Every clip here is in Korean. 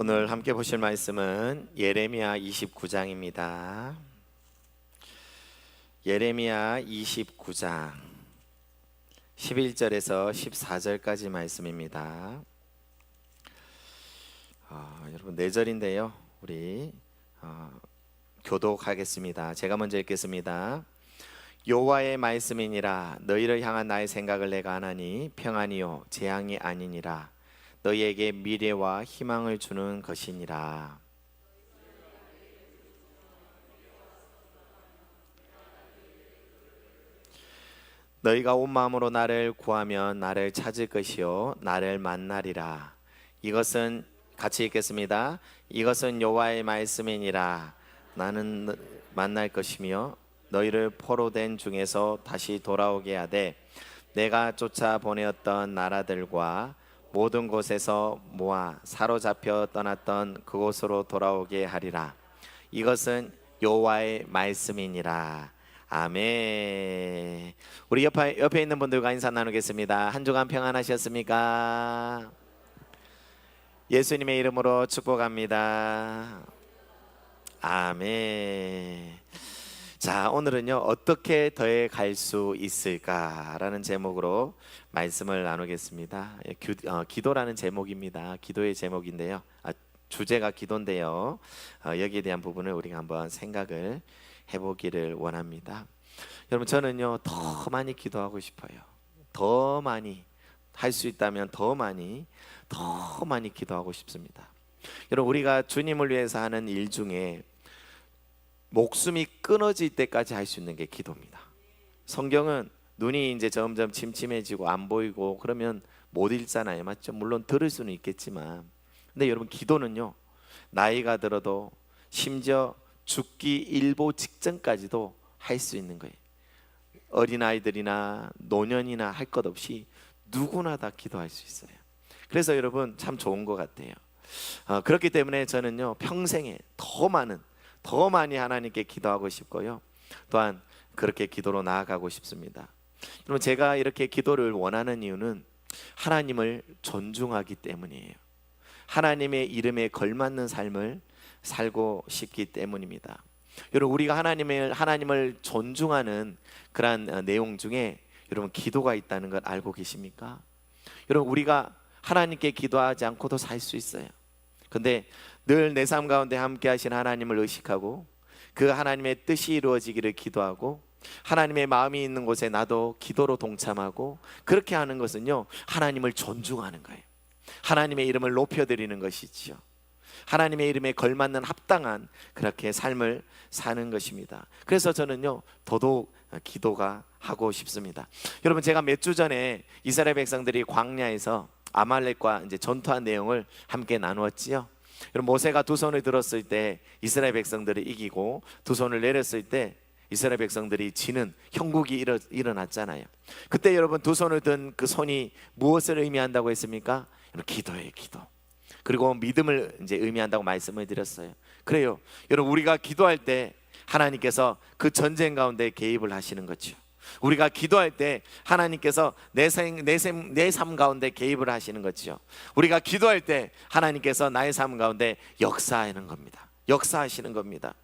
오늘 함께 보실 말씀은 예레미야 29장입니다. 예레미야 29장 11절에서 14절까지 말씀입니다. 여러분 4절인데요. 우리 교독하겠습니다. 제가 먼저 읽겠습니다. 여호와의 말씀이니라. 너희를 향한 나의 생각을 내가 아나니 평안이요 재앙이 아니니라. 너희에게 미래와 희망을 주는 것이니라. 너희가 온 마음으로 나를 구하면 나를 찾을 것이요 나를 만나리라. 이것은 같이 읽겠습니다. 이것은 여호와의 말씀이니라. 나는 만날 것이며 너희를 포로된 중에서 다시 돌아오게 하되 내가 쫓아 보내었던 나라들과 모든 곳에서 모아 사로잡혀 떠났던 그곳으로 돌아오게 하리라. 이것은 여호와의 말씀이니라. 아멘. 우리 옆에 있는 분들과 인사 나누겠습니다. 한 주간 평안하셨습니까? 예수님의 이름으로 축복합니다. 아멘. 자, 오늘은요 어떻게 더해 갈 수 있을까라는 제목으로 말씀을 나누겠습니다. 기도라는 제목입니다. 기도의 제목인데요, 주제가 기도인데요, 여기에 대한 부분을 우리가 한번 생각을 해보기를 원합니다. 여러분, 저는요 더 많이 기도하고 싶어요. 더 많이 할 수 있다면 더 많이 기도하고 싶습니다. 여러분, 우리가 주님을 위해서 하는 일 중에 목숨이 끊어질 때까지 할 수 있는 게 기도입니다. 성경은 눈이 이제 점점 침침해지고 안 보이고 그러면 못 읽잖아요, 맞죠? 물론 들을 수는 있겠지만, 근데 여러분, 기도는요 나이가 들어도 심지어 죽기 일보 직전까지도 할 수 있는 거예요. 어린아이들이나 노년이나 할 것 없이 누구나 다 기도할 수 있어요. 그래서 여러분 참 좋은 것 같아요. 그렇기 때문에 저는요 평생에 더 많이 하나님께 기도하고 싶고요, 또한 그렇게 기도로 나아가고 싶습니다. 여러분, 제가 이렇게 기도를 원하는 이유는 하나님을 존중하기 때문이에요. 하나님의 이름에 걸맞는 삶을 살고 싶기 때문입니다. 여러분, 우리가 하나님을 존중하는 그러한 내용 중에 여러분 기도가 있다는 걸 알고 계십니까? 여러분, 우리가 하나님께 기도하지 않고도 살 수 있어요. 근데 늘 내 삶 가운데 함께 하신 하나님을 의식하고 그 하나님의 뜻이 이루어지기를 기도하고 하나님의 마음이 있는 곳에 나도 기도로 동참하고, 그렇게 하는 것은요 하나님을 존중하는 거예요. 하나님의 이름을 높여드리는 것이지요. 하나님의 이름에 걸맞는 합당한 그렇게 삶을 사는 것입니다. 그래서 저는요 더더욱 기도가 하고 싶습니다. 여러분, 제가 몇 주 전에 이스라엘 백성들이 광야에서 아말렉과 이제 전투한 내용을 함께 나누었지요. 여러분, 모세가 두 손을 들었을 때 이스라엘 백성들이 이기고 두 손을 내렸을 때 이스라엘 백성들이 지는 형국이 일어났잖아요. 그때 여러분, 두 손을 든 그 손이 무엇을 의미한다고 했습니까? 기도예요, 기도. 그리고 믿음을 이제 의미한다고 말씀을 드렸어요. 그래요. 여러분, 우리가 기도할 때 하나님께서 그 전쟁 가운데 개입을 하시는 거죠. 우리가 기도할 때 하나님께서 내 삶 가운데 개입을 하시는 거죠. 우리가 기도할 때 하나님께서 나의 삶 가운데 역사하는 겁니다. 역사하시는 겁니다.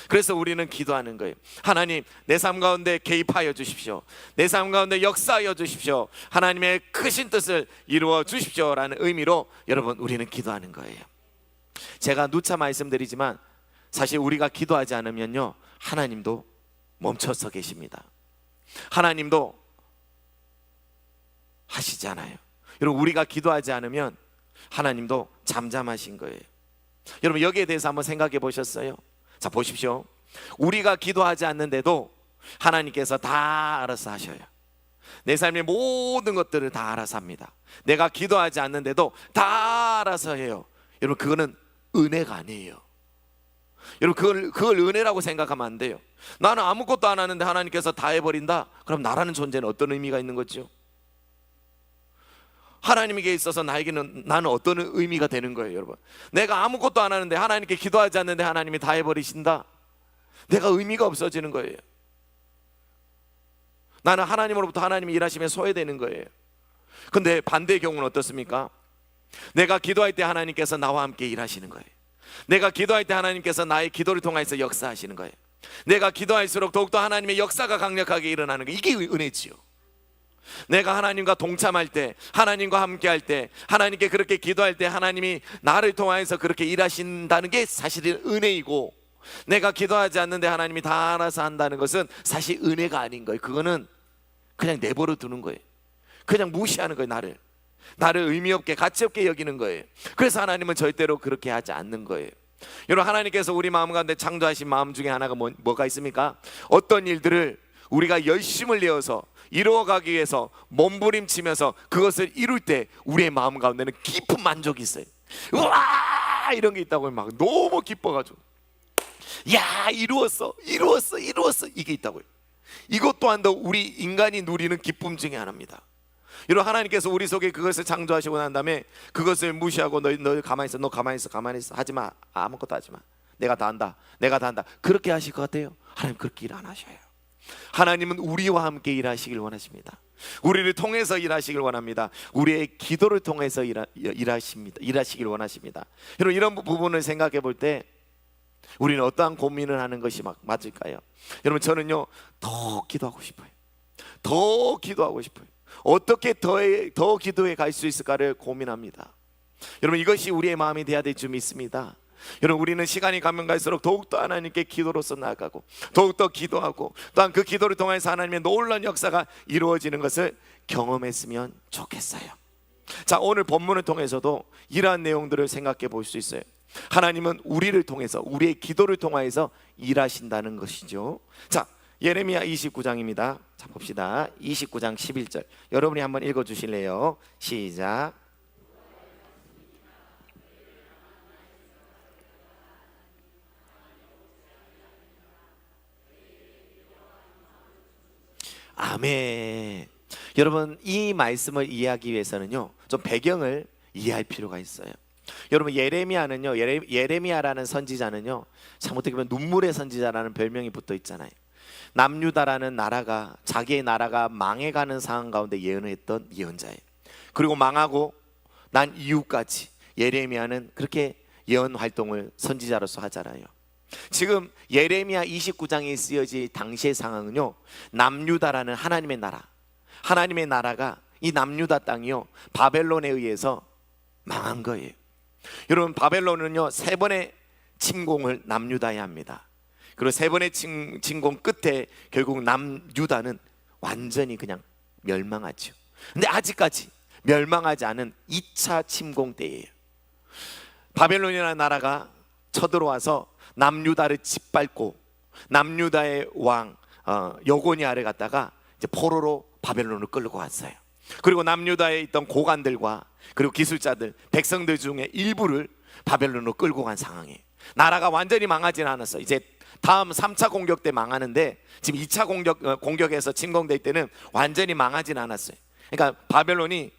그래서 우리는 기도하는 거예요. 하나님, 내 삶 가운데 개입하여 주십시오. 내 삶 가운데 역사하여 주십시오. 하나님의 크신 뜻을 이루어 주십시오 라는 의미로 여러분, 우리는 기도하는 거예요. 제가 누차 말씀드리지만 사실 우리가 기도하지 않으면요 하나님도 멈춰서 계십니다. 하나님도 하시지 않아요. 여러분, 우리가 기도하지 않으면 하나님도 잠잠하신 거예요. 여러분, 여기에 대해서 한번 생각해 보셨어요? 자, 보십시오. 우리가 기도하지 않는데도 하나님께서 다 알아서 하셔요. 내 삶의 모든 것들을 다 알아서 합니다. 내가 기도하지 않는데도 다 알아서 해요. 여러분, 그거는 은혜가 아니에요. 여러분, 그걸 은혜라고 생각하면 안 돼요. 나는 아무것도 안 하는데 하나님께서 다 해버린다? 그럼 나라는 존재는 어떤 의미가 있는 거죠? 하나님에게 있어서 나는 어떤 의미가 되는 거예요, 여러분? 내가 아무것도 안 하는데, 하나님께 기도하지 않는데 하나님이 다 해버리신다? 내가 의미가 없어지는 거예요. 나는 하나님으로부터 하나님이 일하시면 소외되는 거예요. 근데 반대의 경우는 어떻습니까? 내가 기도할 때 하나님께서 나와 함께 일하시는 거예요. 내가 기도할 때 하나님께서 나의 기도를 통해서 역사하시는 거예요. 내가 기도할수록 더욱더 하나님의 역사가 강력하게 일어나는 거예요. 이게 은혜지요. 내가 하나님과 동참할 때, 하나님과 함께 할 때, 하나님께 그렇게 기도할 때 하나님이 나를 통하여서 그렇게 일하신다는 게 사실은 은혜이고, 내가 기도하지 않는데 하나님이 다 알아서 한다는 것은 사실 은혜가 아닌 거예요. 그거는 그냥 내버려 두는 거예요. 그냥 무시하는 거예요. 나를 의미 없게, 가치 없게 여기는 거예요. 그래서 하나님은 절대로 그렇게 하지 않는 거예요. 여러분, 하나님께서 우리 마음 가운데 창조하신 마음 중에 하나가 뭐가 있습니까? 어떤 일들을 우리가 열심을 내어서 이루어가기 위해서 몸부림치면서 그것을 이룰 때 우리의 마음 가운데는 깊은 만족이 있어요. 우와, 이런 게 있다고 막 너무 기뻐가지고, 야, 이루었어 이게 있다고요. 이것 또한도 우리 인간이 누리는 기쁨 중에 하나입니다. 여러분, 하나님께서 우리 속에 그것을 창조하시고 난 다음에 그것을 무시하고 너 가만히 있어, 너 가만히 있어, 하지마, 아무것도 하지마, 내가 다 한다 그렇게 하실 것 같아요? 하나님 그렇게 일 안 하셔요. 하나님은 우리와 함께 일하시길 원하십니다. 우리를 통해서 일하시길 원합니다. 우리의 기도를 통해서 일하시길 원하십니다. 여러분, 이런 부분을 생각해 볼 때 우리는 어떠한 고민을 하는 것이 맞을까요? 여러분, 저는요, 더 기도하고 싶어요. 더 기도하고 싶어요. 어떻게 더 기도해 갈 수 있을까를 고민합니다. 여러분, 이것이 우리의 마음이 되어야 될 줄 믿습니다. 여러분, 우리는 시간이 가면 갈수록 더욱더 하나님께 기도로서 나아가고, 더욱더 기도하고, 또한 그 기도를 통해서 하나님의 놀라운 역사가 이루어지는 것을 경험했으면 좋겠어요. 자, 오늘 본문을 통해서도 이러한 내용들을 생각해 볼 수 있어요. 하나님은 우리를 통해서, 우리의 기도를 통하여서 일하신다는 것이죠. 자, 예레미야 29장입니다. 자, 봅시다. 29장 11절 여러분이 한번 읽어 주실래요? 시작. 아멘. 여러분, 이 말씀을 이해하기 위해서는요, 좀 배경을 이해할 필요가 있어요. 여러분, 예레미야는요, 예레미야라는 선지자는요, 참 어떻게 보면 눈물의 선지자라는 별명이 붙어 있잖아요. 남유다라는 나라가, 자기의 나라가 망해가는 상황 가운데 예언을 했던 예언자예요. 그리고 망하고 난 이후까지 예레미야는 그렇게 예언 활동을 선지자로서 하잖아요. 지금 예레미야 29장에 쓰여질 당시의 상황은요, 남유다라는 하나님의 나라가, 이 남유다 땅이요, 바벨론에 의해서 망한 거예요. 여러분, 바벨론은요, 3번의 침공을 남유다에 합니다. 그리고 3번의 침공 끝에 결국 남유다는 완전히 그냥 멸망하죠. 근데 아직까지 멸망하지 않은 2차 침공 때예요. 바벨론이라는 나라가 쳐들어와서 남유다를 짓밟고, 남유다의 왕 여고니아를 갖다가 이제 포로로 바벨론을 끌고 왔어요. 그리고 남유다에 있던 고관들과 그리고 기술자들, 백성들 중에 일부를 바벨론으로 끌고 간 상황이에요. 나라가 완전히 망하지는 않았어요. 이제 다음 3차 공격 때 망하는데, 지금 2차 공격에서 침공될 때는 완전히 망하지는 않았어요. 그러니까 바벨론이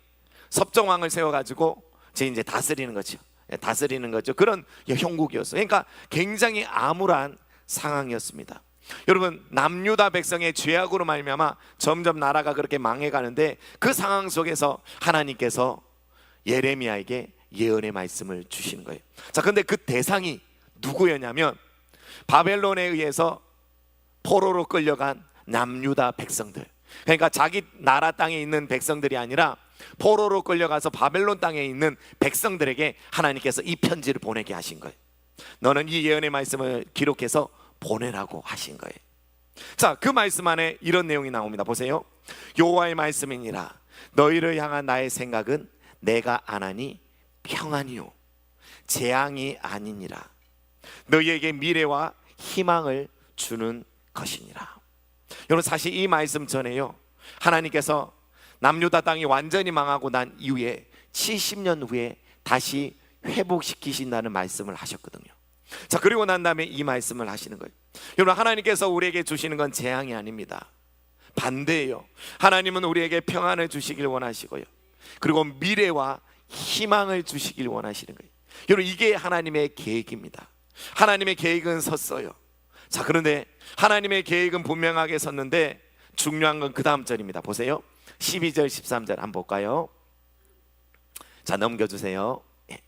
섭정왕을 세워가지고 이제 다스리는 거죠. 그런 형국이었어요. 그러니까 굉장히 암울한 상황이었습니다. 여러분, 남유다 백성의 죄악으로 말미암아 점점 나라가 그렇게 망해가는데, 그 상황 속에서 하나님께서 예레미야에게 예언의 말씀을 주시는 거예요. 자, 그런데 그 대상이 누구였냐면 바벨론에 의해서 포로로 끌려간 남유다 백성들, 그러니까 자기 나라 땅에 있는 백성들이 아니라 포로로 끌려가서 바벨론 땅에 있는 백성들에게 하나님께서 이 편지를 보내게 하신 거예요. 너는 이 예언의 말씀을 기록해서 보내라고 하신 거예요. 자, 그 말씀 안에 이런 내용이 나옵니다. 보세요. 여호와의 말씀이니라. 너희를 향한 나의 생각은 내가 안 하니 평안이요 재앙이 아니니라. 너희에게 미래와 희망을 주는 것이니라. 여러분, 사실 이 말씀 전에요, 하나님께서 남유다 땅이 완전히 망하고 난 이후에 70년 후에 다시 회복시키신다는 말씀을 하셨거든요. 자, 그리고 난 다음에 이 말씀을 하시는 거예요. 여러분, 하나님께서 우리에게 주시는 건 재앙이 아닙니다. 반대예요. 하나님은 우리에게 평안을 주시길 원하시고요, 그리고 미래와 희망을 주시길 원하시는 거예요. 여러분, 이게 하나님의 계획입니다. 하나님의 계획은 섰어요. 자, 그런데 하나님의 계획은 분명하게 섰는데 중요한 건 그 다음 절입니다. 보세요. 12절 13절 한번 볼까요? 자, 넘겨주세요. 예.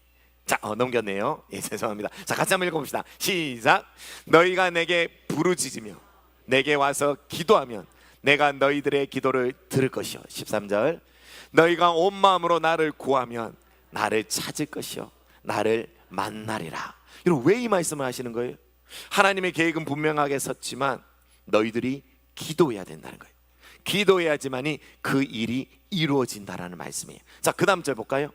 자, 넘겼네요. 예, 죄송합니다. 자, 같이 한번 읽어봅시다. 시작. 너희가 내게 부르짖으며 내게 와서 기도하면 내가 너희들의 기도를 들을 것이요. 13절. 너희가 온 마음으로 나를 구하면 나를 찾을 것이요 나를 만나리라. 여러분, 왜 이 말씀을 하시는 거예요? 하나님의 계획은 분명하게 섰지만 너희들이 기도해야 된다는 거예요. 기도해야지만이 그 일이 이루어진다라는 말씀이에요. 자, 그 다음 절 볼까요?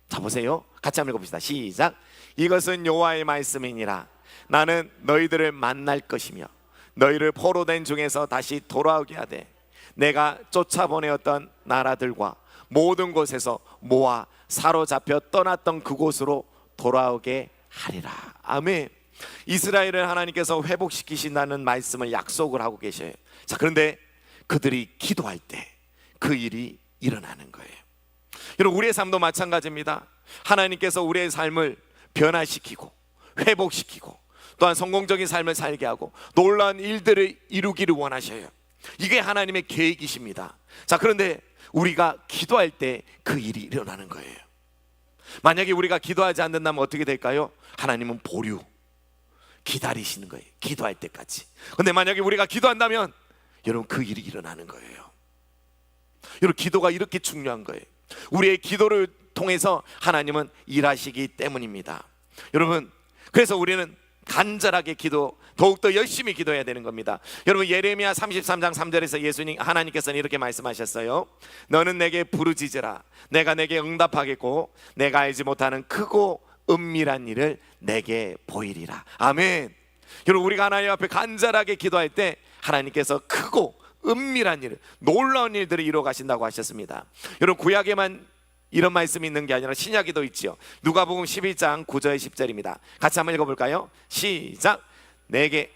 자, 보세요. 같이 한번 읽어봅시다. 시작. 이것은 여호와의 말씀이니라. 나는 너희들을 만날 것이며 너희를 포로된 중에서 다시 돌아오게 하되 내가 쫓아보내었던 나라들과 모든 곳에서 모아 사로잡혀 떠났던 그곳으로 돌아오게 하리라. 아멘. 이스라엘을 하나님께서 회복시키신다는 말씀을 약속을 하고 계셔요. 자, 그런데 그들이 기도할 때 그 일이 일어나는 거예요. 여러분, 우리의 삶도 마찬가지입니다. 하나님께서 우리의 삶을 변화시키고 회복시키고 또한 성공적인 삶을 살게 하고 놀라운 일들을 이루기를 원하셔요. 이게 하나님의 계획이십니다. 자, 그런데 우리가 기도할 때 그 일이 일어나는 거예요. 만약에 우리가 기도하지 않는다면 어떻게 될까요? 하나님은 보류, 기다리시는 거예요. 기도할 때까지. 근데 만약에 우리가 기도한다면 여러분, 그 일이 일어나는 거예요. 여러분, 기도가 이렇게 중요한 거예요. 우리의 기도를 통해서 하나님은 일하시기 때문입니다. 여러분, 그래서 우리는 간절하게 기도, 더욱더 열심히 기도해야 되는 겁니다. 여러분, 예레미야 33장 3절에서 하나님께서는 이렇게 말씀하셨어요. 너는 내게 부르짖으라. 내가 내게 응답하겠고 내가 알지 못하는 크고 은밀한 일을 내게 보이리라. 아멘. 여러분, 우리가 하나님 앞에 간절하게 기도할 때 하나님께서 크고 은밀한 일, 놀라운 일들을 이루어 가신다고 하셨습니다. 여러분, 구약에만 이런 말씀이 있는 게 아니라 신약에도 있지요. 누가복음 11장 9절 10절입니다. 같이 한번 읽어볼까요? 시작. 내게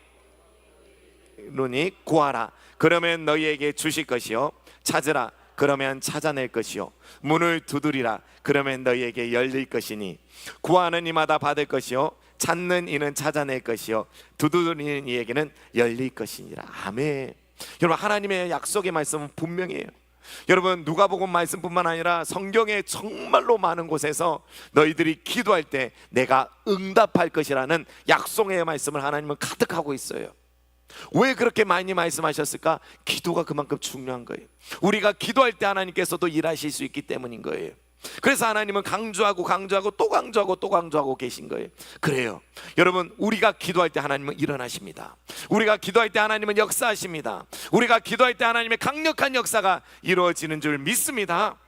누니 구하라. 그러면 너희에게 주실 것이요. 찾으라. 그러면 찾아낼 것이요. 문을 두드리라. 그러면 너희에게 열릴 것이니 구하는 이마다 받을 것이요. 찾는 이는 찾아낼 것이요. 두드리는 이에게는 열릴 것이니라. 아멘. 여러분, 하나님의 약속의 말씀은 분명해요. 여러분, 누가복음 말씀뿐만 아니라 성경에 정말로 많은 곳에서 너희들이 기도할 때 내가 응답할 것이라는 약속의 말씀을 하나님은 가득하고 있어요. 왜 그렇게 많이 말씀하셨을까? 기도가 그만큼 중요한 거예요. 우리가 기도할 때 하나님께서도 일하실 수 있기 때문인 거예요. 그래서 하나님은 강조하고 강조하고 또 강조하고 또 강조하고 계신 거예요. 그래요. 여러분, 우리가 기도할 때 하나님은 일어나십니다. 우리가 기도할 때 하나님은 역사하십니다. 우리가 기도할 때 하나님의 강력한 역사가 이루어지는 줄 믿습니다.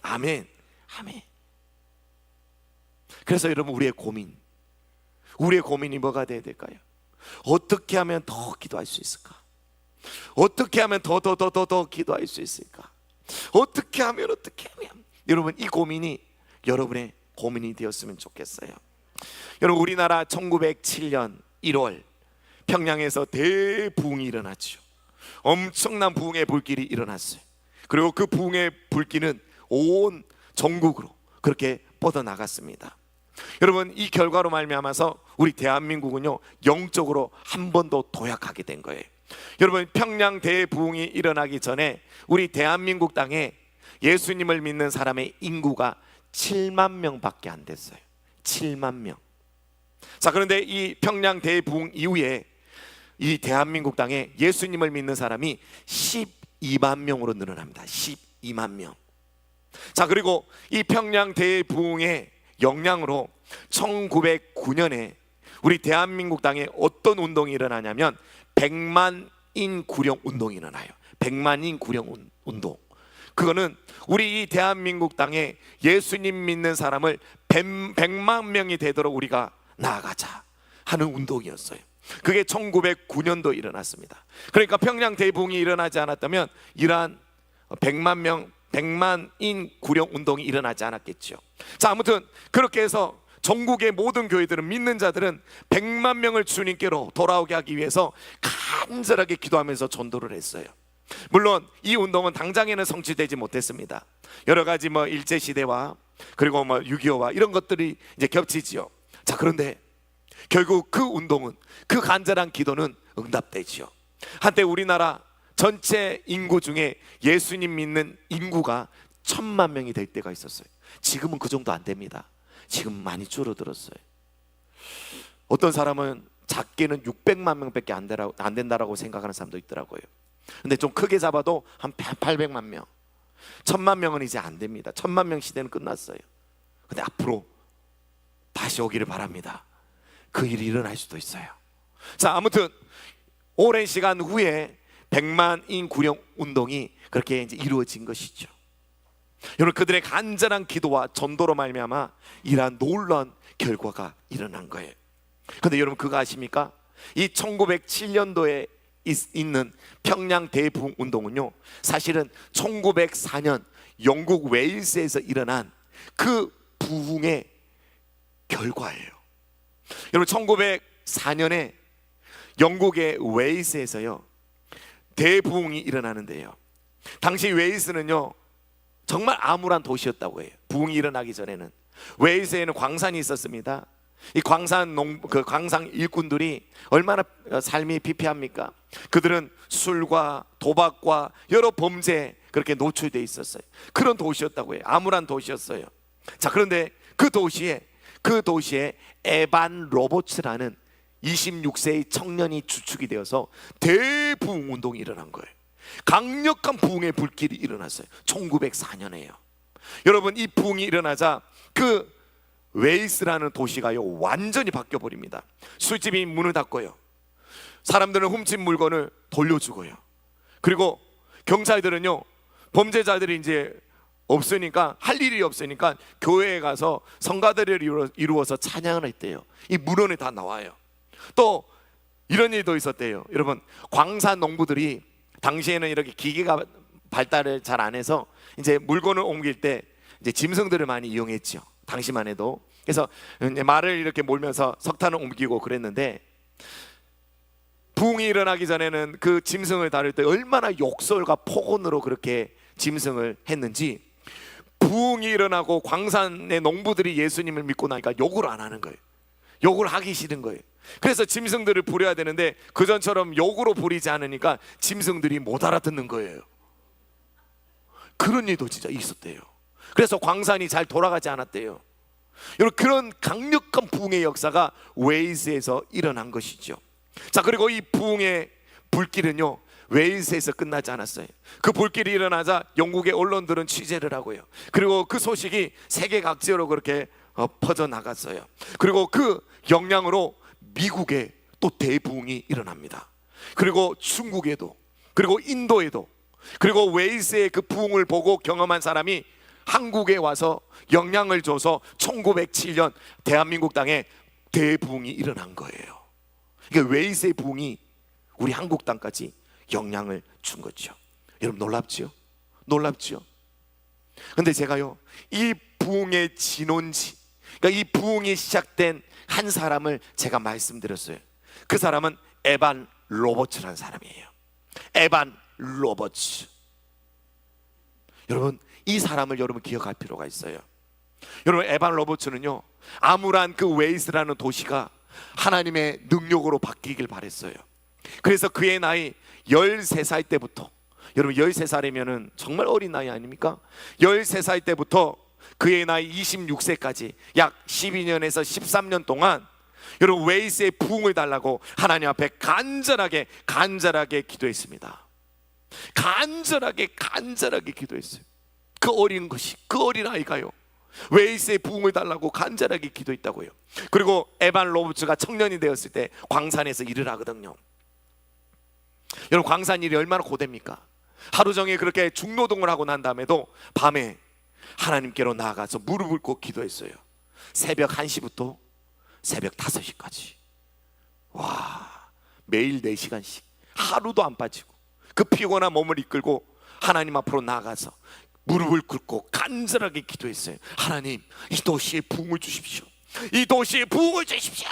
아멘. 아멘. 그래서 여러분, 우리의 고민이 뭐가 돼야 될까요? 어떻게 하면 더 기도할 수 있을까? 어떻게 하면 더 기도할 수 있을까? 어떻게 하면 여러분, 이 고민이 여러분의 고민이 되었으면 좋겠어요. 여러분, 우리나라 1907년 1월 평양에서 대부흥이 일어났죠. 엄청난 부흥의 불길이 일어났어요. 그리고 그 부흥의 불길은 온 전국으로 그렇게 뻗어나갔습니다. 여러분, 이 결과로 말미암아서 우리 대한민국은요, 영적으로 한 번 더 도약하게 된 거예요. 여러분, 평양 대부흥이 일어나기 전에 우리 대한민국 땅에 예수님을 믿는 사람의 인구가 7만 명밖에 안 됐어요. 7만 명. 자, 그런데 이 평양 대부흥 이후에 이 대한민국 땅에 예수님을 믿는 사람이 12만 명으로 늘어납니다. 12만 명. 자, 그리고 이 평양 대부흥의 영향으로 1909년에 우리 대한민국 땅에 어떤 운동이 일어나냐면 100만인 구령 운동이 일어나요. 100만인 구령 운동. 그거는 우리 이 대한민국 땅에 예수님 믿는 사람을 100만 명이 되도록 우리가 나아가자 하는 운동이었어요. 그게 1909년도 일어났습니다. 그러니까 평양 대부흥이 일어나지 않았다면 이러한 100만인 구령 운동이 일어나지 않았겠죠. 자, 아무튼 그렇게 해서 전국의 모든 교회들은, 믿는 자들은 100만 명을 주님께로 돌아오게 하기 위해서 간절하게 기도하면서 전도를 했어요. 물론 이 운동은 당장에는 성취되지 못했습니다. 여러 가지 일제 시대와 그리고 6.25와 이런 것들이 이제 겹치지요. 자, 그런데 결국 그 운동은, 그 간절한 기도는 응답되지요. 한때 우리나라 전체 인구 중에 예수님 믿는 인구가 1000만 명이 될 때가 있었어요. 지금은 그 정도 안 됩니다. 지금 많이 줄어들었어요. 어떤 사람은 작게는 600만 명밖에 안 된다라고 생각하는 사람도 있더라고요. 근데 좀 크게 잡아도 한 800만 명, 1000만 명은 이제 안 됩니다. 1000만 명 시대는 끝났어요. 근데 앞으로 다시 오기를 바랍니다. 그 일이 일어날 수도 있어요. 자, 아무튼 오랜 시간 후에 100만인 구령 운동이 그렇게 이제 이루어진 것이죠. 여러분, 그들의 간절한 기도와 전도로 말미암아 이러한 놀라운 결과가 일어난 거예요. 근데 여러분, 그거 아십니까? 이 1907년도에 있는 평양 대부흥 운동은요, 사실은 1904년 영국 웨일스에서 일어난 그 부흥의 결과예요. 여러분, 1904년에 영국의 웨일스에서요 대부흥이 일어나는데요, 당시 웨일스는요 정말 암울한 도시였다고 해요. 부흥이 일어나기 전에는 웨일스에는 광산이 있었습니다. 이 광산 일꾼들이 얼마나 삶이 피폐합니까? 그들은 술과 도박과 여러 범죄에 그렇게 노출되어 있었어요. 그런 도시였다고 해요. 암울한 도시였어요. 자, 그런데 그 도시에 에반 로버츠라는 26세의 청년이 주축이 되어서 대부흥 운동이 일어난 거예요. 강력한 부흥의 불길이 일어났어요. 1904년에요. 여러분, 이 부흥이 일어나자 그 웨일스라는 도시가요 완전히 바뀌어 버립니다. 술집이 문을 닫고요, 사람들은 훔친 물건을 돌려주고요, 그리고 경찰들은요 범죄자들이 이제 없으니까, 할 일이 없으니까 교회에 가서 성가대를 이루어서 찬양을 했대요. 이 문헌에 다 나와요. 또 이런 일도 있었대요. 여러분, 광산 농부들이 당시에는 이렇게 기계가 발달을 잘 안 해서 이제 물건을 옮길 때 이제 짐승들을 많이 이용했죠, 당시만 해도. 그래서 말을 이렇게 몰면서 석탄을 옮기고 그랬는데, 부흥이 일어나기 전에는 그 짐승을 다룰 때 얼마나 욕설과 폭언으로 그렇게 짐승을 했는지, 부흥이 일어나고 광산의 농부들이 예수님을 믿고 나니까 욕을 안 하는 거예요. 욕을 하기 싫은 거예요. 그래서 짐승들을 부려야 되는데 그전처럼 욕으로 부리지 않으니까 짐승들이 못 알아듣는 거예요. 그런 일도 진짜 있었대요. 그래서 광산이 잘 돌아가지 않았대요. 여러분, 그런 강력한 부흥의 역사가 웨일스에서 일어난 것이죠. 자, 그리고 이 부흥의 불길은요 웨일스에서 끝나지 않았어요. 그 불길이 일어나자 영국의 언론들은 취재를 하고요, 그리고 그 소식이 세계 각지로 그렇게 퍼져나갔어요. 그리고 그 영향으로 미국에 또 대부흥이 일어납니다. 그리고 중국에도, 그리고 인도에도, 그리고 웨일스의 그 부흥을 보고 경험한 사람이 한국에 와서 영향을 줘서 1907년 대한민국 땅에 대부흥이 일어난 거예요. 그러니까 웨일스의 부흥이 우리 한국 땅까지 영향을 준 거죠. 여러분, 놀랍지요? 놀랍지요? 근데 제가요 이 부흥의 진원지, 그러니까 이 부흥이 시작된 한 사람을 제가 말씀드렸어요. 그 사람은 에반 로버츠라는 사람이에요. 에반 로버츠. 여러분, 이 사람을 여러분 기억할 필요가 있어요. 여러분, 에반 로버츠는요 암울한 그 웨일스라는 도시가 하나님의 능력으로 바뀌길 바랬어요. 그래서 그의 나이 13살 때부터, 여러분 13살이면 정말 어린 나이 아닙니까? 13살 때부터 그의 나이 26세까지 약 12년에서 13년 동안 여러분 웨일스의 부흥을 달라고 하나님 앞에 간절하게 기도했습니다. 간절하게 기도했어요. 그 어린 것이, 그 어린 아이가요 웨일스의 부흥을 달라고 간절하게 기도했다고요. 그리고 에반 로버츠가 청년이 되었을 때 광산에서 일을 하거든요. 여러분, 광산 일이 얼마나 고됩니까? 하루 종일 그렇게 중노동을 하고 난 다음에도 밤에 하나님께로 나아가서 무릎을 꿇고 기도했어요. 새벽 1시부터 새벽 5시까지. 와, 매일 4시간씩 하루도 안 빠지고 그 피곤한 몸을 이끌고 하나님 앞으로 나아가서 무릎을 꿇고 간절하게 기도했어요. 하나님, 이 도시에 부흥을 주십시오. 이 도시에 부흥을 주십시오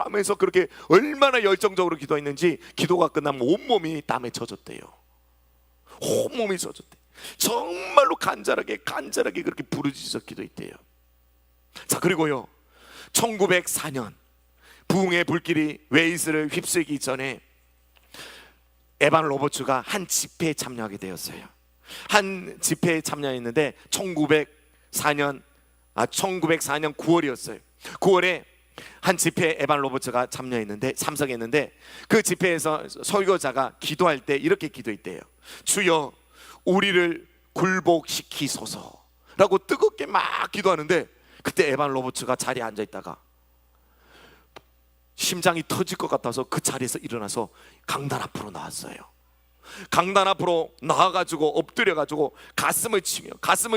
하면서 그렇게 얼마나 열정적으로 기도했는지 기도가 끝나면 온몸이 땀에 젖었대요. 온몸이 젖었대. 정말로 간절하게 그렇게 부르짖어 기도했대요. 자, 그리고요 1904년 부흥의 불길이 웨일스를 휩쓸기 전에 에반 로버츠가 한 집회에 참여하게 되었어요. 한 집회에 참여했는데 1904년 9월이었어요. 9월에 한 집회에 에반 로버츠가 참석했는데 그 집회에서 설교자가 기도할 때 이렇게 기도했대요. 주여 우리를 굴복시키소서 라고 뜨겁게 막 기도하는데, 그때 에반 로버츠가 자리에 앉아있다가 심장이 터질 것 같아서 그 자리에서 일어나서 강단 앞으로 나왔어요. 강단 앞으로 나와가지고 엎드려가지고 가슴을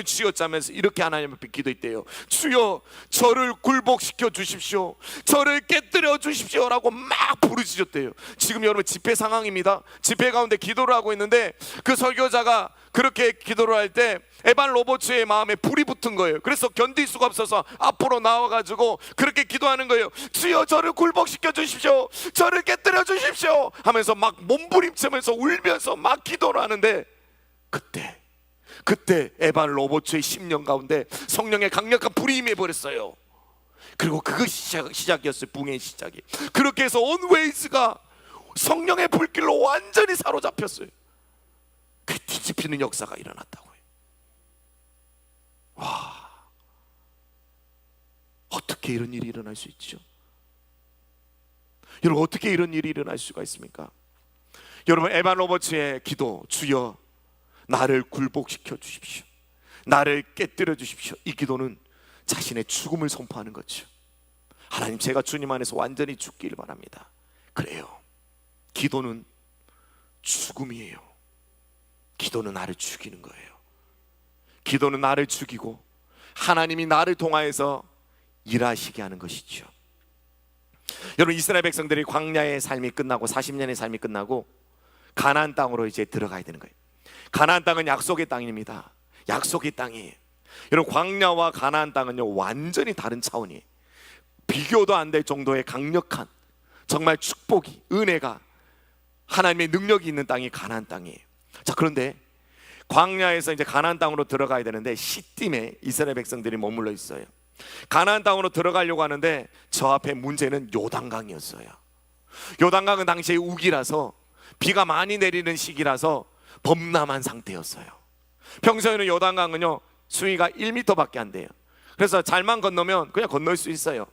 쥐어짜면서 이렇게 하나님 앞에 기도했대요. 주여 저를 굴복시켜 주십시오, 저를 깨뜨려 주십시오 라고 막 부르짖었대요. 지금 여러분 집회 상황입니다. 집회 가운데 기도를 하고 있는데 그 설교자가 그렇게 기도를 할 때 에반 로버츠의 마음에 불이 붙은 거예요. 그래서 견딜 수가 없어서 앞으로 나와가지고 그렇게 기도하는 거예요. 주여 저를 굴복시켜 주십시오, 저를 깨뜨려 주십시오 하면서 막 몸부림치면서 울면서 막 기도를 하는데, 그때 에반 로버츠의 심령 가운데 성령의 강력한 불이 임해버렸어요. 그리고 그것이 시작이었어요. 붕의 시작이. 그렇게 해서 온 웨일스가 성령의 불길로 완전히 사로잡혔어요. 그 뒤집히는 역사가 일어났다고요. 와, 어떻게 이런 일이 일어날 수 있죠? 여러분, 어떻게 이런 일이 일어날 수가 있습니까? 여러분, 에반 로버츠의 기도, 주여 나를 굴복시켜 주십시오, 나를 깨뜨려 주십시오, 이 기도는 자신의 죽음을 선포하는 거죠. 하나님, 제가 주님 안에서 완전히 죽기를 바랍니다. 그래요, 기도는 죽음이에요. 기도는 나를 죽이는 거예요. 기도는 나를 죽이고 하나님이 나를 통하여서 일하시게 하는 것이죠. 여러분, 이스라엘 백성들이 광야의 삶이 끝나고 40년의 삶이 끝나고 가나안 땅으로 이제 들어가야 되는 거예요. 가나안 땅은 약속의 땅입니다. 약속의 땅이에요. 여러분, 광야와 가나안 땅은요 완전히 다른 차원이에요. 비교도 안 될 정도의 강력한 정말 축복이, 은혜가, 하나님의 능력이 있는 땅이 가나안 땅이에요. 자, 그런데 광야에서 이제 가나안 땅으로 들어가야 되는데 시딤에 이스라엘 백성들이 머물러 있어요. 가나안 땅으로 들어가려고 하는데 저 앞에 문제는 요단강이었어요. 요단강은 당시에 우기라서 비가 많이 내리는 시기라서 범람한 상태였어요. 평소에는 요단강은요 수위가 1m밖에 안 돼요. 그래서 잘만 건너면 그냥 건널 수 있어요.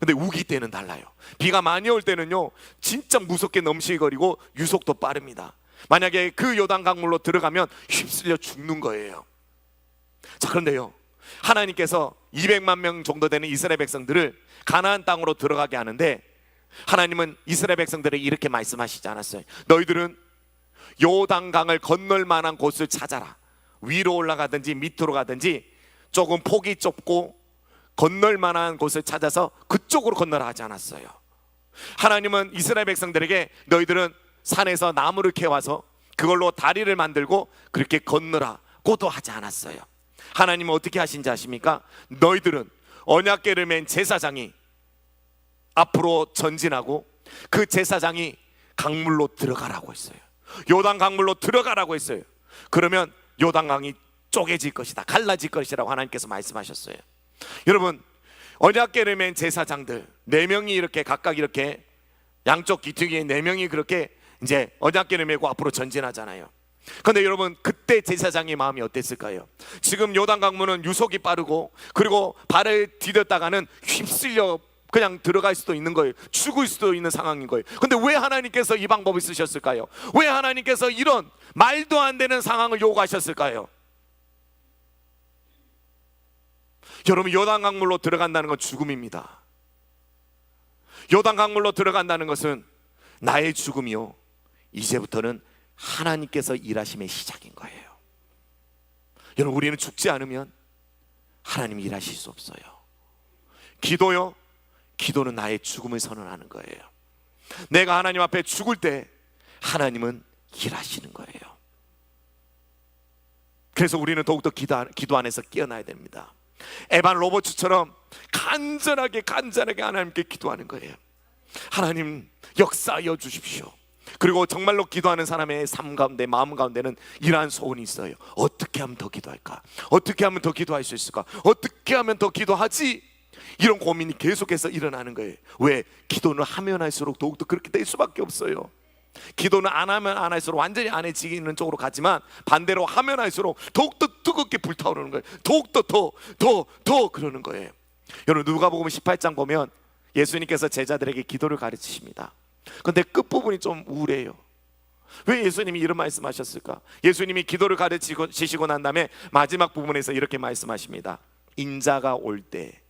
근데 우기 때는 달라요. 비가 많이 올 때는요 진짜 무섭게 넘실거리고 유속도 빠릅니다. 만약에 그 요단 강물로 들어가면 휩쓸려 죽는 거예요. 자, 그런데요 하나님께서 200만 명 정도 되는 이스라엘 백성들을 가나안 땅으로 들어가게 하는데, 하나님은 이스라엘 백성들에게 이렇게 말씀하시지 않았어요. 너희들은 요단강을 건널 만한 곳을 찾아라. 위로 올라가든지 밑으로 가든지 조금 폭이 좁고 건널 만한 곳을 찾아서 그쪽으로 건너라 하지 않았어요. 하나님은 이스라엘 백성들에게 너희들은 산에서 나무를 캐와서 그걸로 다리를 만들고 그렇게 건너라고도 하지 않았어요. 하나님은 어떻게 하신지 아십니까? 너희들은 언약궤를 맨 제사장이 앞으로 전진하고 그 제사장이 강물로 들어가라고 했어요. 요단 강물로 들어가라고 했어요. 그러면 요단강이 쪼개질 것이다, 갈라질 것이라고 하나님께서 말씀하셨어요. 여러분, 언약궤를 맨 제사장들 4명이 이렇게 각각 이렇게 양쪽 귀퉁이에 4명이 그렇게 이제 언약궤를 메고 앞으로 전진하잖아요. 그런데 여러분, 그때 제사장의 마음이 어땠을까요? 지금 요단 강물은 유속이 빠르고 그리고 발을 디뎠다가는 휩쓸려 그냥 들어갈 수도 있는 거예요. 죽을 수도 있는 상황인 거예요. 근데 왜 하나님께서 이 방법을 쓰셨을까요? 왜 하나님께서 이런 말도 안 되는 상황을 요구하셨을까요? 여러분, 요단 강물로 들어간다는 건 죽음입니다. 요단 강물로 들어간다는 것은 나의 죽음이요, 이제부터는 하나님께서 일하심의 시작인 거예요. 여러분, 우리는 죽지 않으면 하나님이 일하실 수 없어요. 기도요, 기도는 나의 죽음을 선언하는 거예요. 내가 하나님 앞에 죽을 때 하나님은 일하시는 거예요. 그래서 우리는 더욱더 기도 안에서 깨어나야 됩니다. 에반 로버츠처럼 간절하게 하나님께 기도하는 거예요. 하나님 역사하여 주십시오. 그리고 정말로 기도하는 사람의 삶 가운데, 마음 가운데는 이러한 소원이 있어요. 어떻게 하면 더 기도할까? 어떻게 하면 더 기도할 수 있을까? 어떻게 하면 더 기도하지? 이런 고민이 계속해서 일어나는 거예요. 왜? 기도는 하면 할수록 더욱더 그렇게 될 수밖에 없어요. 기도는 안 하면 안 할수록 완전히 안 해지는 쪽으로 가지만 반대로 하면 할수록 더욱더 뜨겁게 불타오르는 거예요. 더욱더 더 그러는 거예요. 여러분 누가복음 18장 보면 예수님께서 제자들에게 기도를 가르치십니다. 그런데 끝부분이 좀 우울해요. 왜 예수님이 이런 말씀하셨을까? 예수님이 기도를 가르치시고 난 다음에 마지막 부분에서 이렇게 말씀하십니다. 인자가 올 때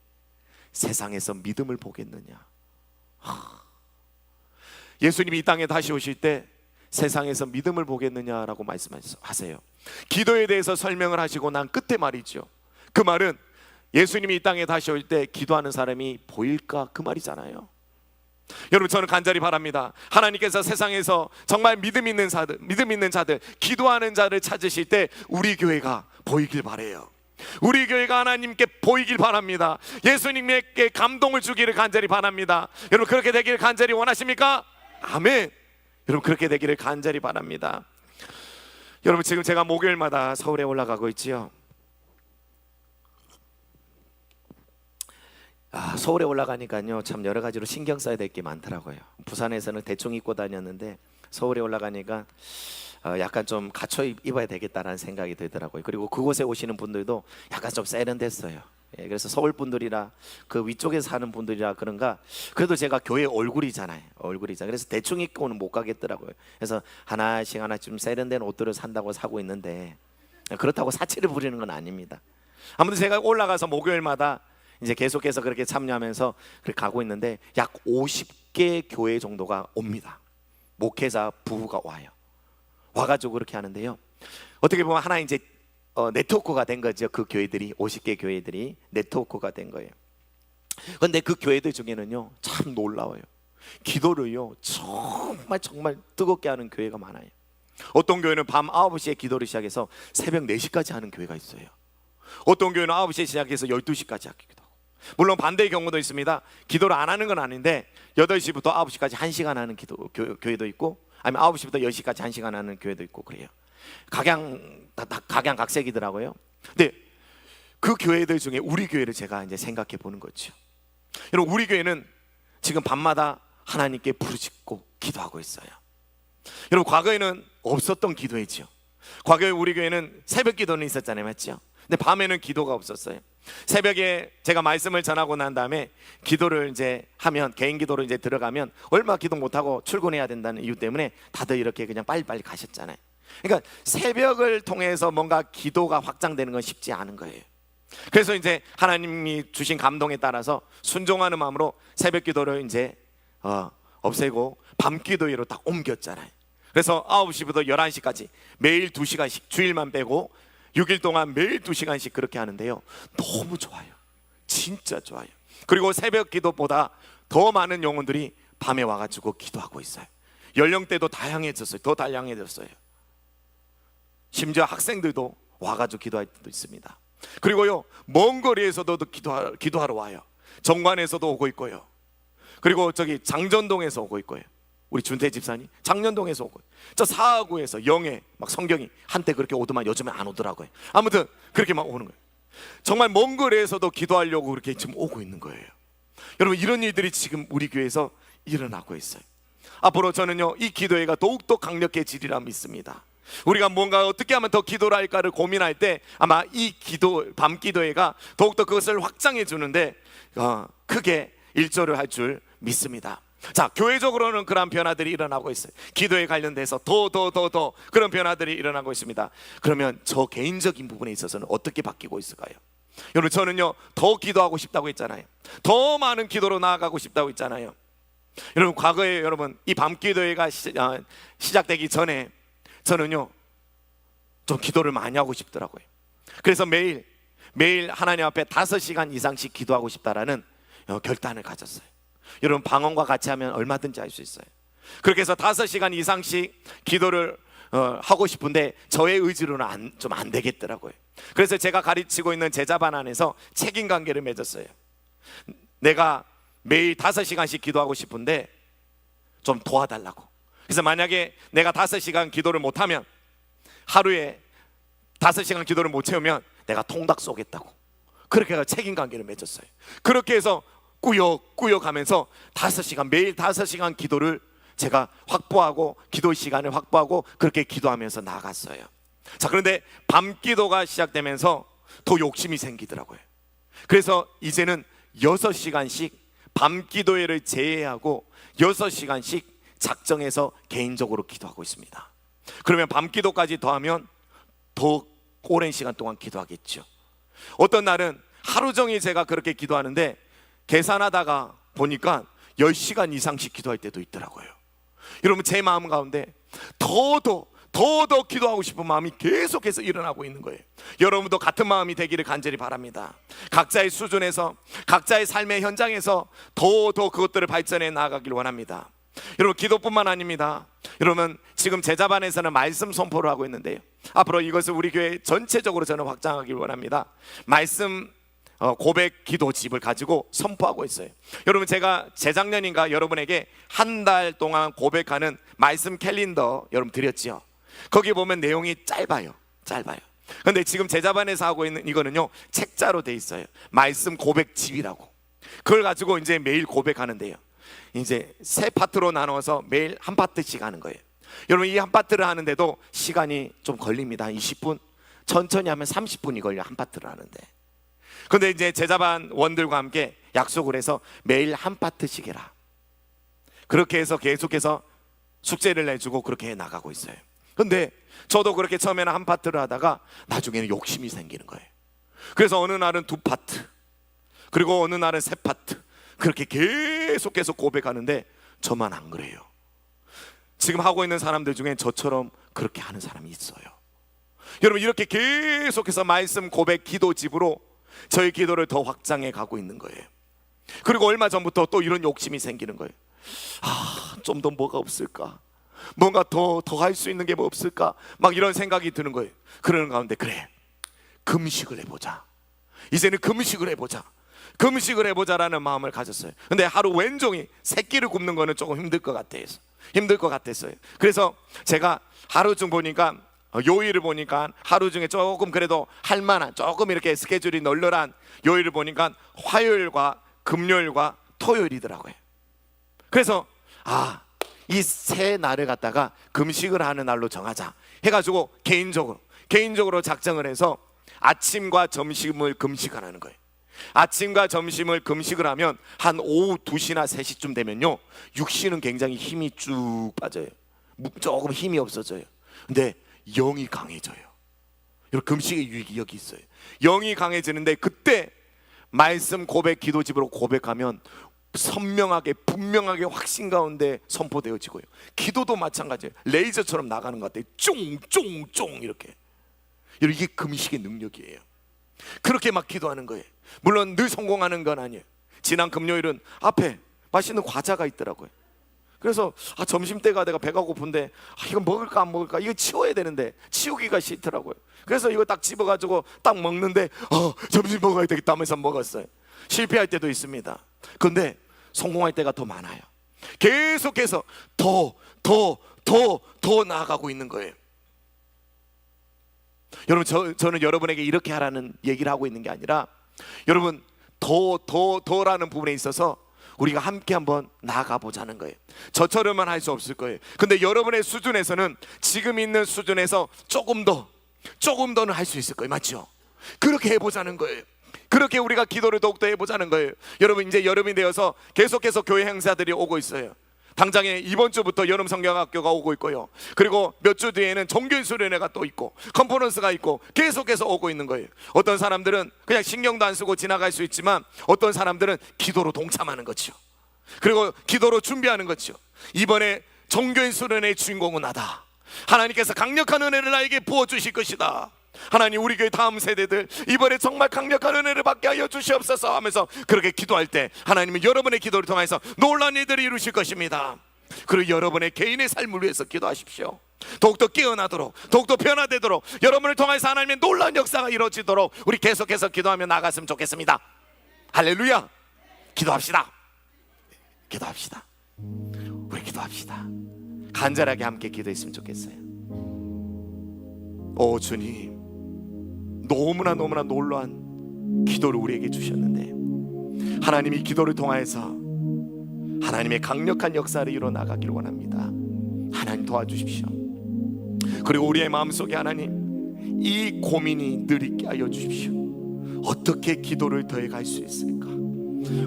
세상에서 믿음을 보겠느냐. 예수님이 이 땅에 다시 오실 때 세상에서 믿음을 보겠느냐라고 말씀하세요. 기도에 대해서 설명을 하시고 난 끝에 말이죠. 그 말은 예수님이 이 땅에 다시 올 때 기도하는 사람이 보일까 그 말이잖아요. 여러분 저는 간절히 바랍니다. 하나님께서 세상에서 정말 믿음 있는 자들, 기도하는 자를 찾으실 때 우리 교회가 보이길 바라요. 우리 교회가 하나님께 보이길 바랍니다. 예수님께 감동을 주기를 간절히 바랍니다. 여러분 그렇게 되기를 간절히 원하십니까? 아멘. 여러분 그렇게 되기를 간절히 바랍니다. 여러분 지금 제가 목요일마다 서울에 올라가고 있지요. 서울에 올라가니까요 참 여러 가지로 신경 써야 될 게 많더라고요. 부산에서는 대충 입고 다녔는데 서울에 올라가니까 약간 좀 갖춰 입어야 되겠다라는 생각이 들더라고요. 그리고 그곳에 오시는 분들도 약간 좀 세련됐어요. 그래서 서울 분들이라 그 위쪽에 사는 분들이라 그런가 그래도 제가 교회 얼굴이잖아요. 그래서 대충 입고는 못 가겠더라고요. 그래서 하나씩 좀 세련된 옷들을 산다고 사고 있는데 그렇다고 사치를 부리는 건 아닙니다. 아무튼 제가 올라가서 목요일마다 이제 계속해서 그렇게 참여하면서 그렇게 가고 있는데 약 50개 교회 정도가 옵니다. 목회자 부부가 와가지고 그렇게 하는데요. 어떻게 보면 하나 이제 네트워크가 된 거죠. 그 교회들이 50개 교회들이 네트워크가 된 거예요. 그런데 그 교회들 중에는요 참 놀라워요. 기도를요 정말 뜨겁게 하는 교회가 많아요. 어떤 교회는 밤 9시에 기도를 시작해서 새벽 4시까지 하는 교회가 있어요. 어떤 교회는 9시에 시작해서 12시까지 하기도 하고, 물론 반대의 경우도 있습니다. 기도를 안 하는 건 아닌데 8시부터 9시까지 1시간 하는 교회도 있고, 아니면 9시부터 10시까지 1시간 하는 교회도 있고 그래요. 각양각색이더라고요. 근데 그 교회들 중에 우리 교회를 제가 이제 생각해 보는 거죠. 여러분 우리 교회는 지금 밤마다 하나님께 부르짖고 기도하고 있어요. 여러분 과거에는 없었던 기도이죠. 과거에 우리 교회는 새벽 기도는 있었잖아요, 맞죠? 근데 밤에는 기도가 없었어요. 새벽에 제가 말씀을 전하고 난 다음에 기도를 이제 하면, 개인 기도로 이제 들어가면 얼마 기도 못하고 출근해야 된다는 이유 때문에 다들 이렇게 그냥 빨리빨리 가셨잖아요. 그러니까 새벽을 통해서 뭔가 기도가 확장되는 건 쉽지 않은 거예요. 그래서 이제 하나님이 주신 감동에 따라서 순종하는 마음으로 새벽 기도를 이제 없애고 밤 기도회로 딱 옮겼잖아요. 그래서 9시부터 11시까지 매일 2시간씩, 주일만 빼고 6일 동안 매일 2시간씩 그렇게 하는데요, 너무 좋아요. 진짜 좋아요. 그리고 새벽 기도보다 더 많은 영혼들이 밤에 와가지고 기도하고 있어요. 연령대도 다양해졌어요. 더 다양해졌어요. 심지어 학생들도 와가지고 기도할 때도 있습니다. 그리고요 먼 거리에서도 기도하러 와요. 정관에서도 오고 있고요. 그리고 저기 장전동에서 오고 있고요. 우리 준태 집사님 장년동에서 오고, 저 사하구에서 영에 막 성경이 한때 그렇게 오더만 요즘에 안 오더라고요. 아무튼 그렇게 막 오는 거예요. 정말 먼 거리에서도 기도하려고 그렇게 지금 오고 있는 거예요. 여러분 이런 일들이 지금 우리 교회에서 일어나고 있어요. 앞으로 저는요 이 기도회가 더욱더 강력해지리라 믿습니다. 우리가 뭔가 어떻게 하면 더 기도를 할까를 고민할 때 아마 이 밤 기도회가 더욱더 그것을 확장해 주는데 크게 일조를 할 줄 믿습니다. 자, 교회적으로는 그런 변화들이 일어나고 있어요. 기도에 관련돼서 더 그런 변화들이 일어나고 있습니다. 그러면 저 개인적인 부분에 있어서는 어떻게 바뀌고 있을까요? 여러분 저는요 더 기도하고 싶다고 했잖아요. 더 많은 기도로 나아가고 싶다고 했잖아요. 여러분 과거에 여러분 이 밤 기도회가 시작되기 전에 저는요 좀 기도를 많이 하고 싶더라고요. 그래서 매일 하나님 앞에 5시간 이상씩 기도하고 싶다라는 결단을 가졌어요. 여러분 방언과 같이 하면 얼마든지 할 수 있어요. 그렇게 해서 5시간 이상씩 기도를 하고 싶은데 저의 의지로는 좀 안 되겠더라고요. 그래서 제가 가르치고 있는 제자반 안에서 책임관계를 맺었어요. 내가 매일 5시간씩 기도하고 싶은데 좀 도와달라고. 그래서 만약에 내가 5시간 기도를 못하면, 하루에 5시간 기도를 못 채우면 내가 통닭 쏘겠다고. 그렇게 해서 책임관계를 맺었어요. 그렇게 해서 꾸역꾸역 하면서 매일 5시간 기도를 제가 확보하고 기도 시간을 확보하고 그렇게 기도하면서 나갔어요. 자, 그런데 밤 기도가 시작되면서 더 욕심이 생기더라고요. 그래서 이제는 6시간씩 밤 기도회를 제외하고 6시간씩 작정해서 개인적으로 기도하고 있습니다. 그러면 밤 기도까지 더하면 더 오랜 시간 동안 기도하겠죠. 어떤 날은 하루 종일 제가 그렇게 기도하는데 계산하다가 보니까 10시간 이상씩 기도할 때도 있더라고요. 여러분, 제 마음 가운데 더 기도하고 싶은 마음이 계속해서 일어나고 있는 거예요. 여러분도 같은 마음이 되기를 간절히 바랍니다. 각자의 수준에서, 각자의 삶의 현장에서 더 그것들을 발전해 나아가길 원합니다. 여러분, 기도뿐만 아닙니다. 여러분, 지금 제자반에서는 말씀 선포를 하고 있는데요, 앞으로 이것을 우리 교회 전체적으로 저는 확장하길 원합니다. 말씀 고백 기도집을 가지고 선포하고 있어요. 여러분, 제가 재작년인가 여러분에게 한 달 동안 고백하는 말씀 캘린더 여러분 드렸지요. 거기 보면 내용이 짧아요. 근데 지금 제자반에서 하고 있는 이거는요, 책자로 돼 있어요. 말씀 고백집이라고. 그걸 가지고 이제 매일 고백하는데요, 이제 세 파트로 나눠서 매일 한 파트씩 하는 거예요. 여러분, 이 한 파트를 하는데도 시간이 좀 걸립니다. 한 20분, 천천히 하면 30분이 걸려요, 한 파트를 하는데. 근데 이제 제자반 원들과 함께 약속을 해서 매일 한 파트씩 해라, 그렇게 해서 계속해서 숙제를 내주고 그렇게 해 나가고 있어요. 근데 저도 그렇게 처음에는 한 파트를 하다가 나중에는 욕심이 생기는 거예요. 그래서 어느 날은 2파트, 그리고 어느 날은 3파트, 그렇게 계속해서 고백하는데 저만 안 그래요. 지금 하고 있는 사람들 중에 저처럼 그렇게 하는 사람이 있어요. 여러분, 이렇게 계속해서 말씀 고백 기도집으로 저희 기도를 더 확장해 가고 있는 거예요. 그리고 얼마 전부터 또 이런 욕심이 생기는 거예요. 좀 더 뭐가 없을까? 뭔가 더 할 수 있는 게 뭐 없을까? 막 이런 생각이 드는 거예요. 그러는 가운데, 그래, 금식을 해보자. 이제는 금식을 해보자라는 마음을 가졌어요. 근데 하루 왼종일 새끼를 굽는 거는 조금 힘들 것 같았어요. 그래서 제가 하루 중 보니까, 요일을 보니까 하루 중에 조금 그래도 할만한, 조금 이렇게 스케줄이 널널한 요일을 보니까 화요일과 금요일과 토요일이더라고요. 그래서 이 세 날을 갖다가 금식을 하는 날로 정하자 해가지고 개인적으로 작정을 해서 아침과 점심을 금식하라는 거예요. 아침과 점심을 금식을 하면 한 오후 2시나 3시쯤 되면요, 육신은 굉장히 힘이 쭉 빠져요. 조금 힘이 없어져요. 근데 영이 강해져요. 여러분, 금식의 유익이 여기 있어요. 영이 강해지는데 그때 말씀 고백 기도집으로 고백하면 선명하게 분명하게 확신 가운데 선포되어지고요. 기도도 마찬가지예요. 레이저처럼 나가는 것 같아요. 쫑쫑쫑 이렇게. 여러분, 이게 금식의 능력이에요. 그렇게 막 기도하는 거예요. 물론 늘 성공하는 건 아니에요. 지난 금요일은 앞에 맛있는 과자가 있더라고요. 그래서 점심때가 내가 배가 고픈데 이거 먹을까 안 먹을까, 이거 치워야 되는데 치우기가 싫더라고요. 그래서 이거 딱 집어가지고 딱 먹는데 점심 먹어야 되겠다 하면서 먹었어요. 실패할 때도 있습니다. 그런데 성공할 때가 더 많아요. 계속해서 더 나아가고 있는 거예요. 여러분, 저는 여러분에게 이렇게 하라는 얘기를 하고 있는 게 아니라, 여러분, 더라는 부분에 있어서 우리가 함께 한번 나아가 보자는 거예요. 저처럼만 할 수 없을 거예요. 근데 여러분의 수준에서는, 지금 있는 수준에서 조금 더는 할 수 있을 거예요. 맞죠? 그렇게 해보자는 거예요. 그렇게 우리가 기도를 더욱더 해보자는 거예요. 여러분, 이제 여름이 되어서 계속해서 교회 행사들이 오고 있어요. 당장에 이번 주부터 여름 성경학교가 오고 있고요. 그리고 몇 주 뒤에는 종교 수련회가 또 있고 컨퍼런스가 있고 계속해서 오고 있는 거예요. 어떤 사람들은 그냥 신경도 안 쓰고 지나갈 수 있지만 어떤 사람들은 기도로 동참하는 거죠. 그리고 기도로 준비하는 거죠. 이번에 종교인 수련회의 주인공은 나다. 하나님께서 강력한 은혜를 나에게 부어주실 것이다. 하나님, 우리 교회 다음 세대들 이번에 정말 강력한 은혜를 받게 하여 주시옵소서 하면서 그렇게 기도할 때 하나님은 여러분의 기도를 통해서 놀라운 일들을 이루실 것입니다. 그리고 여러분의 개인의 삶을 위해서 기도하십시오. 더욱더 깨어나도록, 더욱더 변화되도록, 여러분을 통해서 하나님의 놀라운 역사가 이루어지도록 우리 계속해서 기도하며 나갔으면 좋겠습니다. 할렐루야. 기도합시다. 우리 기도합시다. 간절하게 함께 기도했으면 좋겠어요. 오 주님, 너무나 놀라운 기도를 우리에게 주셨는데 하나님이 기도를 통하여서 하나님의 강력한 역사를 이루어 나가기를 원합니다. 하나님 도와주십시오. 그리고 우리의 마음속에 하나님 이 고민이 늘 있게 하여 주십시오. 어떻게 기도를 더해갈 수 있을까?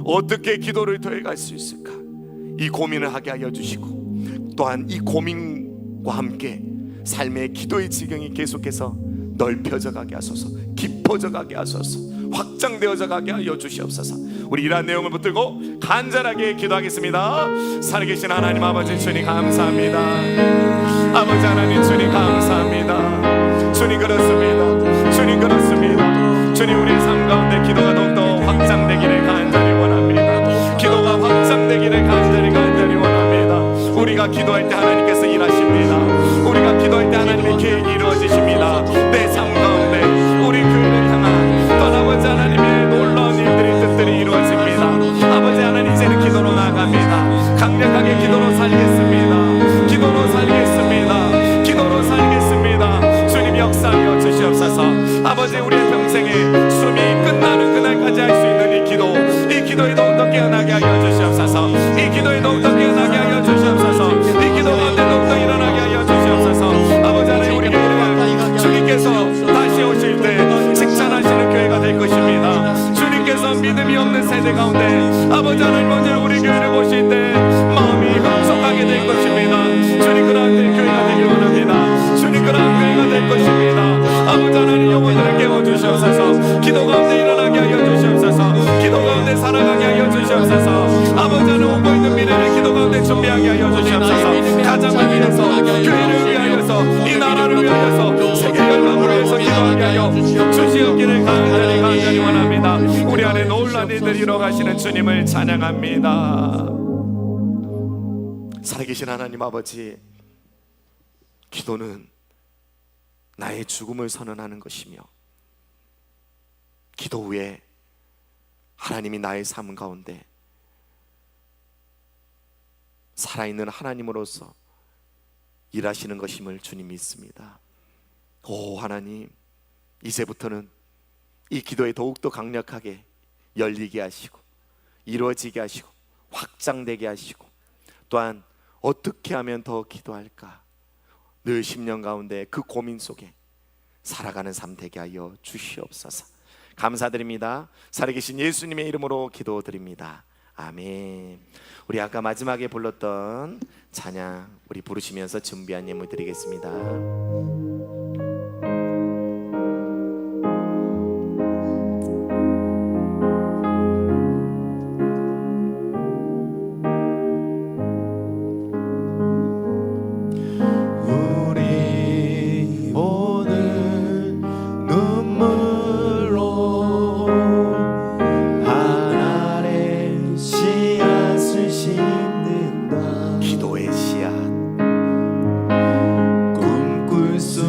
어떻게 기도를 더해갈 수 있을까? 이 고민을 하게 하여 주시고, 또한 이 고민과 함께 삶의 기도의 지경이 계속해서 넓혀져 가게 하소서, 깊어져 가게 하소서, 확장되어져 가게 하여 주시옵소서. 우리 이러한 내용을 붙들고 간절하게 기도하겠습니다. 살아계신 하나님 아버지 주님 감사합니다. 아버지 하나님 주님 감사합니다. 주님 그렇습니다. 주님 그렇습니다. 주님 우리의 삶 가운데 기도가 더욱더 확장되기를 간절히 원합니다. 기도가 확장되기를 간절히 원합니다. 우리가 기도할 때 하나님께서 일하십니다. 우리가 기도할 때 하나님의 계획이 이루어지십니다. 내 삶 가운데 우리 교회를 향한 아버지 하나님의 놀라운 일들이 뜻들이 이루어집니다. 아버지 하나님 이제는 기도로 나아갑니다. 강력하게 기도로 살겠습니다. 기도로 살겠습니다. 기도로 살겠습니다. 주님 역사하여 주시옵소서. 아버지 우리의 평생에 숨이 끝나는 그날까지 할 수 있는 이 기도에 더욱더 깨어나게 하여 주시옵소서. 이 기도에 더욱더 깨어나게 하여 주시옵소서. 이 기도 가운데 더욱더 일어나게 하여 주시옵소서. 아버지 하나님 우리 교회가 주님께서 다시 오실 때 칭찬하시는 교회가 될 것입니다. 주님께서 믿음이 없는 세대 가운데 아버지 하나님 먼저 우리 교회를 보실 때 마음이 흡족하게 될 것입니다. 주님 그러한 교회가 되길 원합니다. 주님 그러한 교회가 될 것입니다. 아버지 하나님 영혼들을 깨워주시옵소서. 기도 가운데 일어나게 하여 주시옵소서. 기도 가운데 살아가게 하여 주시옵소서. 아버지 하나님 오고 있는 미래를 기도 가운데 준비하게 하여 주시옵소서. 가정을 위해서, 교회를 위하여서, 이 나라를 위하여서, 세계 열방을 위해서 기도하게 하여 주시옵기를 간절히 원합니다. 우리 안에 놀라운 일들 이루어가시는 주님을 찬양합니다. 살아계신 하나님 아버지, 기도는 나의 죽음을 선언하는 것이며, 기도 후에 하나님이 나의 삶 가운데 살아있는 하나님으로서 일하시는 것임을 주님 믿습니다. 오 하나님, 이제부터는 이 기도에 더욱더 강력하게 열리게 하시고 이루어지게 하시고 확장되게 하시고, 또한 어떻게 하면 더 기도할까, 늘 심령 가운데 그 고민 속에 살아가는 삶 되게 하여 주시옵소서. 감사드립니다. 살아계신 예수님의 이름으로 기도드립니다. 아멘. 우리 아까 마지막에 불렀던 찬양 우리 부르시면서 준비한 예물 드리겠습니다. 기도의 씨앗 꿈꿀 수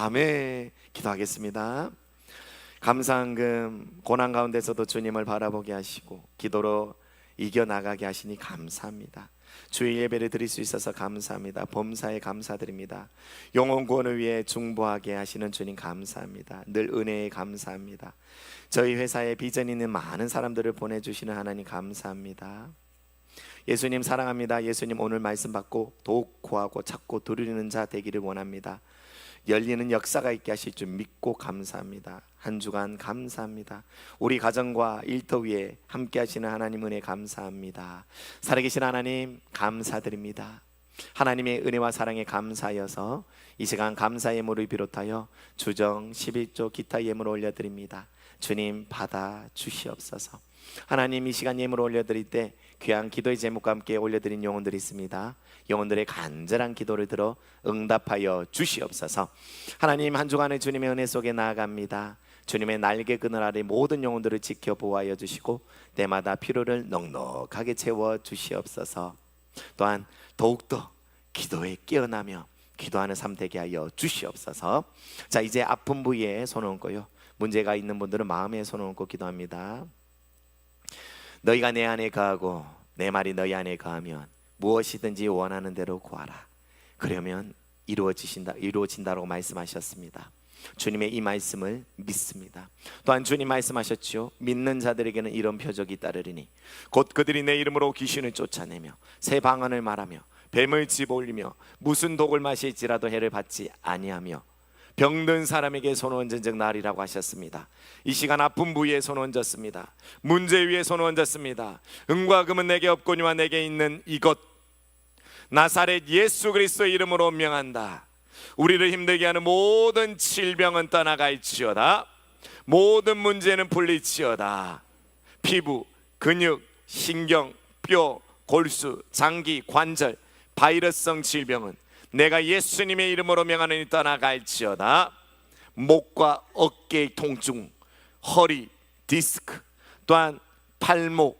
아멘. 기도하겠습니다. 감사한금 고난 가운데서도 주님을 바라보게 하시고 기도로 이겨나가게 하시니 감사합니다. 주일 예배를 드릴 수 있어서 감사합니다. 범사에 감사드립니다. 영혼 구원을 위해 중보하게 하시는 주님 감사합니다. 늘 은혜에 감사합니다. 저희 회사에 비전 있는 많은 사람들을 보내주시는 하나님 감사합니다. 예수님 사랑합니다. 예수님 오늘 말씀 받고 더욱 구하고 찾고 두드리는 자 되기를 원합니다. 열리는 역사가 있게 하실 줄 믿고 감사합니다. 한 주간 감사합니다. 우리 가정과 일터 위에 함께 하시는 하나님 은혜 감사합니다. 살아계신 하나님 감사드립니다. 하나님의 은혜와 사랑에 감사하여서 이 시간 감사 예물을 비롯하여 주정 11조 기타 예물 올려드립니다. 주님 받아 주시옵소서. 하나님 이 시간 예물 올려드릴 때 귀한 기도의 제목과 함께 올려드린 영혼들이 있습니다. 영혼들의 간절한 기도를 들어 응답하여 주시옵소서. 하나님 한 주간의 주님의 은혜 속에 나아갑니다. 주님의 날개 그늘 아래 모든 영혼들을 지켜 보호하여 주시고 때마다 필요를 넉넉하게 채워 주시옵소서. 또한 더욱더 기도에 깨어나며 기도하는 삶 되게 하여 주시옵소서. 자, 이제 아픈 부위에 손을 얹고요, 문제가 있는 분들은 마음에 손을 얹고 기도합니다. 너희가 내 안에 거하고 내 말이 너희 안에 거하면 무엇이든지 원하는 대로 구하라. 그러면 이루어진다라고 말씀하셨습니다. 주님의 이 말씀을 믿습니다. 또한 주님 말씀하셨죠. 믿는 자들에게는 이런 표적이 따르리니 곧 그들이 내 이름으로 귀신을 쫓아내며 새 방언을 말하며 뱀을 집어올리며 무슨 독을 마실지라도 해를 받지 아니하며 병든 사람에게 손 얹은 즉 나으리라고 하셨습니다. 이 시간 아픈 부위에 손 얹었습니다. 문제 위에 손 얹었습니다. 은과 금은 내게 없거니와 내게 있는 이것 나사렛 예수 그리스도의 이름으로 명한다. 우리를 힘들게 하는 모든 질병은 떠나갈지어다. 모든 문제는 풀릴지어다. 피부, 근육, 신경, 뼈, 골수, 장기, 관절, 바이러스성 질병은 내가 예수님의 이름으로 명하노니 떠나갈지어다. 목과 어깨의 통증, 허리, 디스크, 또한 팔목,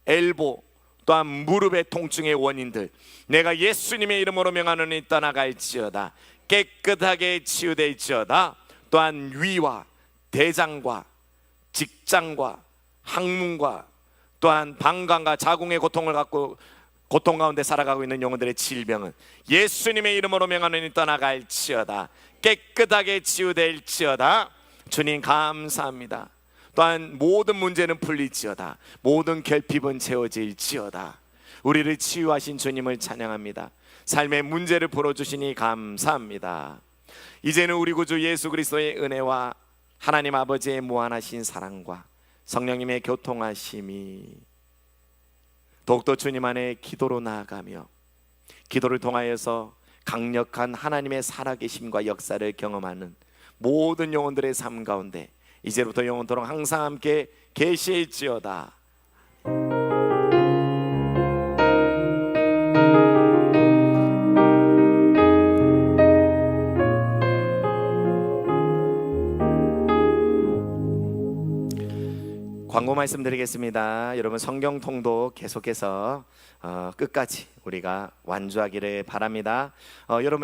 엘보, 또한 무릎의 통증의 원인들 내가 예수님의 이름으로 명하노니 떠나갈지어다. 깨끗하게 치유될지어다. 또한 위와 대장과 직장과 항문과 또한 방광과 자궁의 고통을 갖고 고통 가운데 살아가고 있는 영혼들의 질병은 예수님의 이름으로 명하노니 떠나갈지어다. 깨끗하게 치유될지어다. 주님 감사합니다. 또한 모든 문제는 풀릴지어다. 모든 결핍은 채워질지어다. 우리를 치유하신 주님을 찬양합니다. 삶의 문제를 풀어주시니 감사합니다. 이제는 우리 구주 예수 그리스도의 은혜와 하나님 아버지의 무한하신 사랑과 성령님의 교통하심이 더욱더 주님 안에 기도로 나아가며 기도를 통하여서 강력한 하나님의 살아계심과 역사를 경험하는 모든 영혼들의 삶 가운데 이제부터 영원토록 항상 함께 계실지어다. 광고 말씀드리겠습니다. 여러분 성경 통독 계속해서 끝까지 우리가 완주하기를 바랍니다. 여러분